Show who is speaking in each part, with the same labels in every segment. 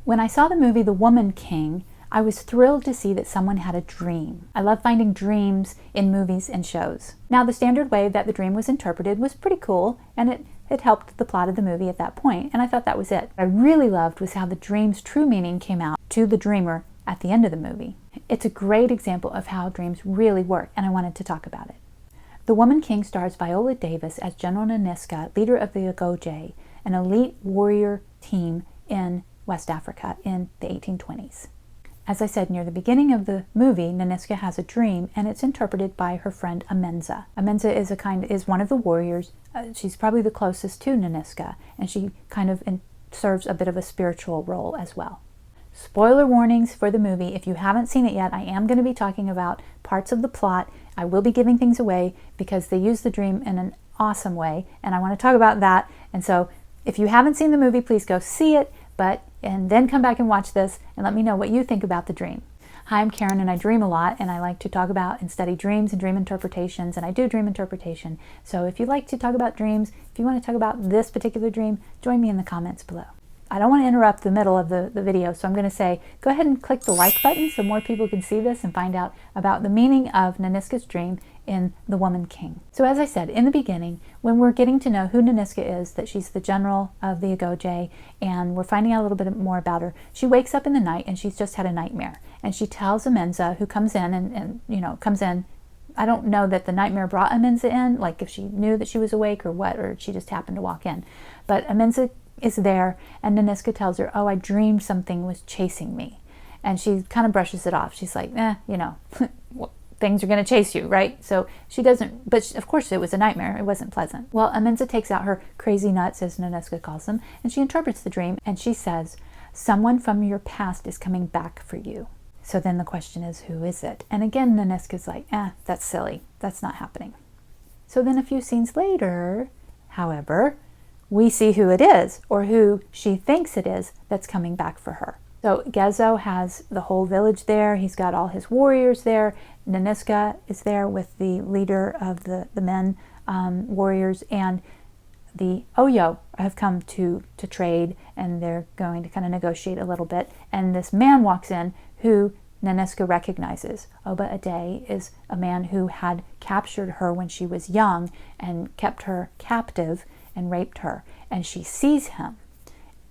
Speaker 1: When I saw the movie The Woman King, I was thrilled to see that someone had a dream. I love finding dreams in movies and shows. Now, the standard way that the dream was interpreted was pretty cool, and it helped the plot of the movie at that point, and I thought that was it. What I really loved was how the dream's true meaning came out to the dreamer at the end of the movie. It's a great example of how dreams really work, and I wanted to talk about it. The Woman King stars Viola Davis as General Nanisca, leader of the Ogoje, an elite warrior team in West Africa in the 1820s. As I said near the beginning of the movie, Nanisca has a dream, and it's interpreted by her friend Amenza. Amenza is one of the warriors. She's probably the closest to Nanisca, and she kind of serves a bit of a spiritual role as well. Spoiler warnings for the movie. If you haven't seen it yet, I am going to be talking about parts of the plot. I will be giving things away because they use the dream in an awesome way, and I want to talk about that. And so if you haven't seen the movie, please go see it, and then come back and watch this and let me know what you think about the dream. Hi, I'm Caryn, and I dream a lot, and I like to talk about and study dreams and dream interpretations, and I do dream interpretation. So if you'd like to talk about dreams, if you want to talk about this particular dream, join me in the comments below. I don't want to interrupt the middle of the video, so I'm going to say go ahead and click the like button so more people can see this and find out about the meaning of Nanisca's dream in The Woman King. So as I said in the beginning, when we're getting to know who Nanisca is, that she's the general of the Ogoje, and we're finding out a little bit more about her, she wakes up in the night and she's just had a nightmare. And she tells Amenza, who comes in and comes in. I don't know that the nightmare brought Amenza in, like if she knew that she was awake or what, or she just happened to walk in. But Amenza is there, and Nanisca tells her, oh, I dreamed something was chasing me. And she kind of brushes it off. She's like, things are going to chase you, right? So she doesn't, but of course it was a nightmare. It wasn't pleasant. Well, Amenza takes out her crazy nuts, as Nunesca calls them, and she interprets the dream, and she says, someone from your past is coming back for you. So then the question is, who is it? And again, Nanisca's like, that's silly. That's not happening. So then a few scenes later, however, we see who it is, or who she thinks it is, that's coming back for her. So Gezo has the whole village there. He's got all his warriors there. Nanisca is there with the leader of the men warriors, and the Oyo have come to trade, and they're going to kind of negotiate a little bit. And this man walks in who Nanisca recognizes. Oba Ade is a man who had captured her when she was young and kept her captive and raped her, and she sees him.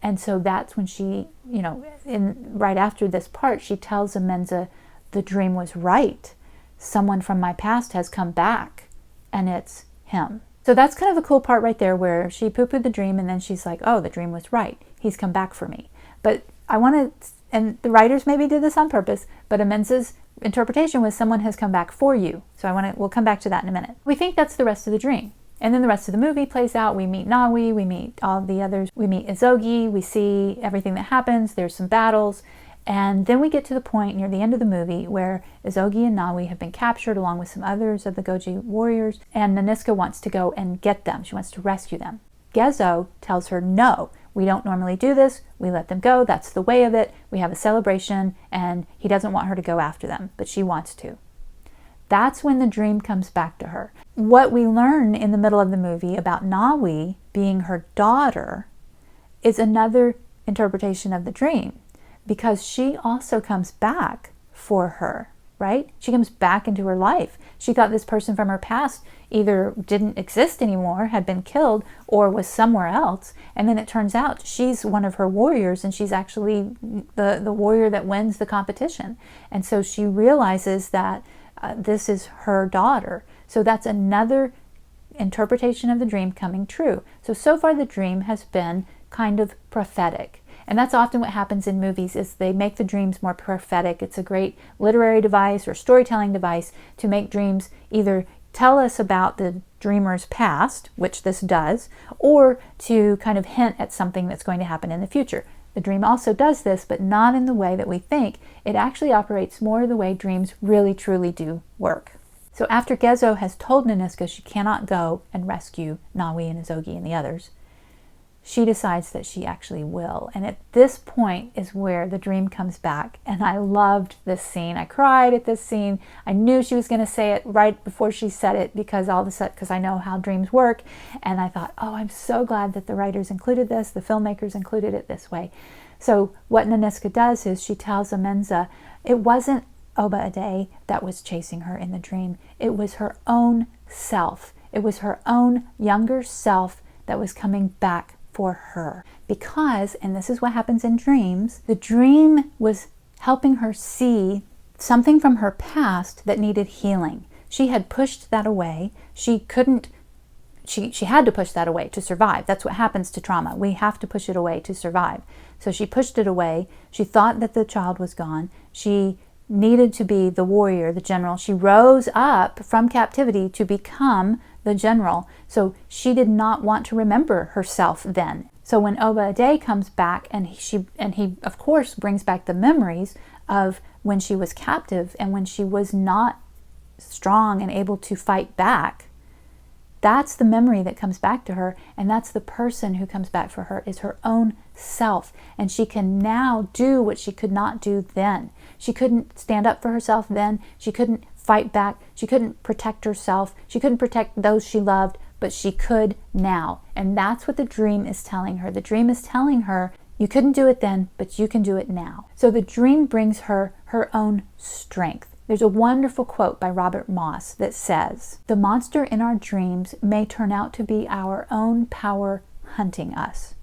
Speaker 1: And so that's when she, right after this part, she tells Amenza, the dream was right. Someone from my past has come back, and it's him. So that's kind of a cool part right there, where she poo-pooed the dream, and then she's like, oh, the dream was right. He's come back for me. But I want to, and the writers maybe did this on purpose, but Amenza's interpretation was someone has come back for you. So we'll come back to that in a minute. We think that's the rest of the dream. And then the rest of the movie plays out. We meet Nawi, we meet all the others, we meet Izogi, we see everything that happens, there's some battles, and then we get to the point near the end of the movie where Izogi and Nawi have been captured along with some others of the Goji warriors, and Nanisca wants to go and get them. She wants to rescue them. Gezo tells her, no, we don't normally do this, we let them go, that's the way of it, we have a celebration, and he doesn't want her to go after them, but she wants to. That's when the dream comes back to her. What we learn in the middle of the movie about Nawi being her daughter is another interpretation of the dream, because she also comes back for her, right? She comes back into her life. She thought this person from her past either didn't exist anymore, had been killed, or was somewhere else. And then it turns out she's one of her warriors, and she's actually the warrior that wins the competition. And so she realizes that this is her daughter. So that's another interpretation of the dream coming true. So far the dream has been kind of prophetic. And that's often what happens in movies, is they make the dreams more prophetic. It's a great literary device or storytelling device to make dreams either tell us about the dreamer's past, which this does, or to kind of hint at something that's going to happen in the future. The dream also does this, but not in the way that we think. It actually operates more the way dreams really truly do work. So after Gezo has told Nanisca she cannot go and rescue Nawi and Izogi and the others, she decides that she actually will. And at this point is where the dream comes back. And I loved this scene. I cried at this scene. I knew she was going to say it right before she said it, because I know how dreams work. And I thought, oh, I'm so glad that the writers included this, the filmmakers included it this way. So what Nunesca does is she tells Amenza it wasn't Oba Ade that was chasing her in the dream. It was her own self. It was her own younger self that was coming back for her. Because, and this is what happens in dreams, the dream was helping her see something from her past that needed healing. She had pushed that away. She had to push that away to survive. That's what happens to trauma. We have to push it away to survive. So she pushed it away. She thought that the child was gone. She needed to be the warrior, the general. She rose up from captivity to become the general. So she did not want to remember herself then. So when Oba Ade comes back, and he of course brings back the memories of when she was captive and when she was not strong and able to fight back, that's the memory that comes back to her, and that's the person who comes back for her, is her own self. And she can now do what she could not do then. She couldn't stand up for herself then. She couldn't fight back. She couldn't protect herself. She couldn't protect those she loved, but she could now. And that's what the dream is telling her. The dream is telling her, you couldn't do it then, but you can do it now. So the dream brings her her own strength. There's a wonderful quote by Robert Moss that says, "The monster in our dreams may turn out to be our own power hunting us."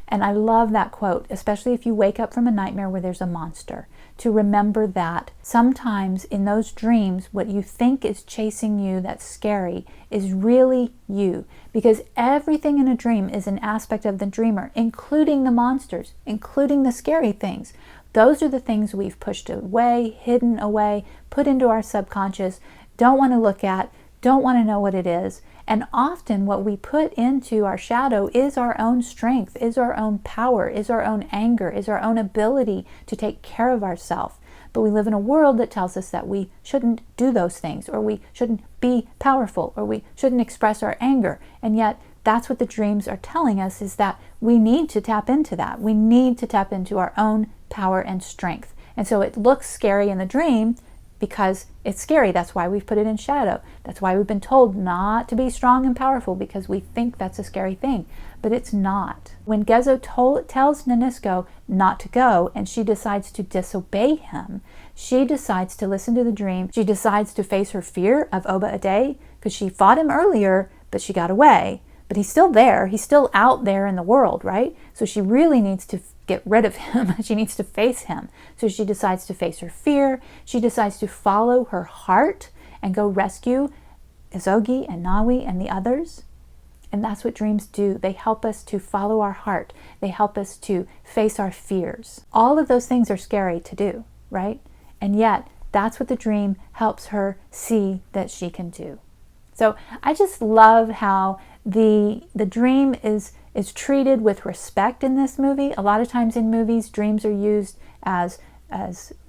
Speaker 1: And I love that quote, especially if you wake up from a nightmare where there's a monster, to remember that sometimes in those dreams, what you think is chasing you that's scary is really you. Because everything in a dream is an aspect of the dreamer, including the monsters, including the scary things. Those are the things we've pushed away, hidden away, put into our subconscious, don't want to look at, don't want to know what it is. And often what we put into our shadow is our own strength, is our own power, is our own anger, is our own ability to take care of ourselves. But we live in a world that tells us that we shouldn't do those things, or we shouldn't be powerful, or we shouldn't express our anger. And yet that's what the dreams are telling us, is that we need to tap into that. We need to tap into our own power and strength. And so it looks scary in the dream because it's scary. That's why we've put it in shadow. That's why we've been told not to be strong and powerful, because we think that's a scary thing. But it's not. When Gezo tells Nanisca not to go, and she decides to disobey him, she decides to listen to the dream. She decides to face her fear of Oba Ade, because she fought him earlier, but she got away. But he's still there. He's still out there in the world, right? So she really needs to get rid of him. She needs to face him. So she decides to face her fear. She decides to follow her heart and go rescue Izogi and Nawi and the others. And that's what dreams do. They help us to follow our heart. They help us to face our fears. All of those things are scary to do, right? And yet, that's what the dream helps her see that she can do. So I just love how the dream is treated with respect in this movie. A lot of times in movies, dreams are used as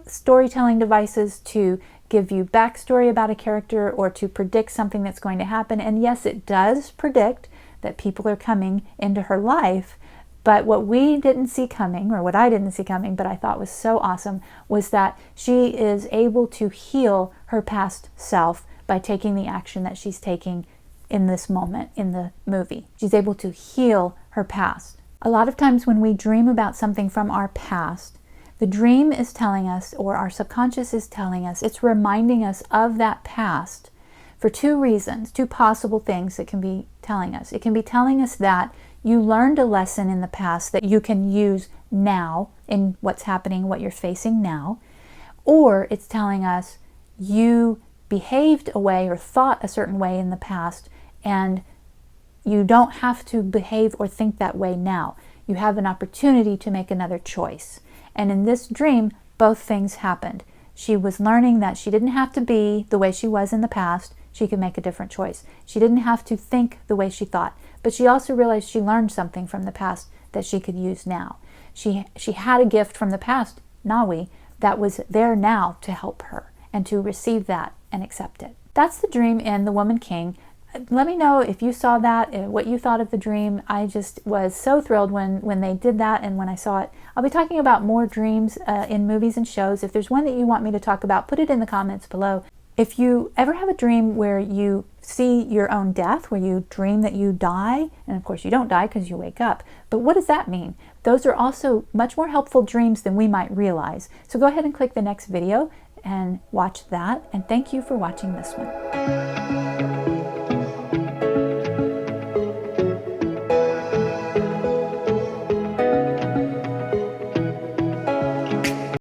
Speaker 1: storytelling devices to give you backstory about a character or to predict something that's going to happen. And yes, it does predict that people are coming into her life. But what we didn't see coming, or what I didn't see coming, but I thought was so awesome, was that she is able to heal her past self by taking the action that she's taking in this moment in the movie. She's able to heal her past. A lot of times when we dream about something from our past, the dream is telling us, or our subconscious is telling us, it's reminding us of that past for two reasons, two possible things it can be telling us. It can be telling us that you learned a lesson in the past that you can use now in what's happening, what you're facing now, or it's telling us you behaved a way or thought a certain way in the past, and you don't have to behave or think that way now. You have an opportunity to make another choice. And in this dream, both things happened. She was learning that she didn't have to be the way she was in the past. She could make a different choice. She didn't have to think the way she thought. But she also realized she learned something from the past that she could use now. She had a gift from the past, Nawi, that was there now to help her and to receive that and accept it. That's the dream in The Woman King. Let me know if you saw that, what you thought of the dream. I just was so thrilled when they did that and when I saw it. I'll be talking about more dreams in movies and shows. If there's one that you want me to talk about, put it in the comments below. If you ever have a dream where you see your own death, where you dream that you die, and of course you don't die because you wake up. But what does that mean? Those are also much more helpful dreams than we might realize. So go ahead and click the next video and watch that, and thank you for watching this one.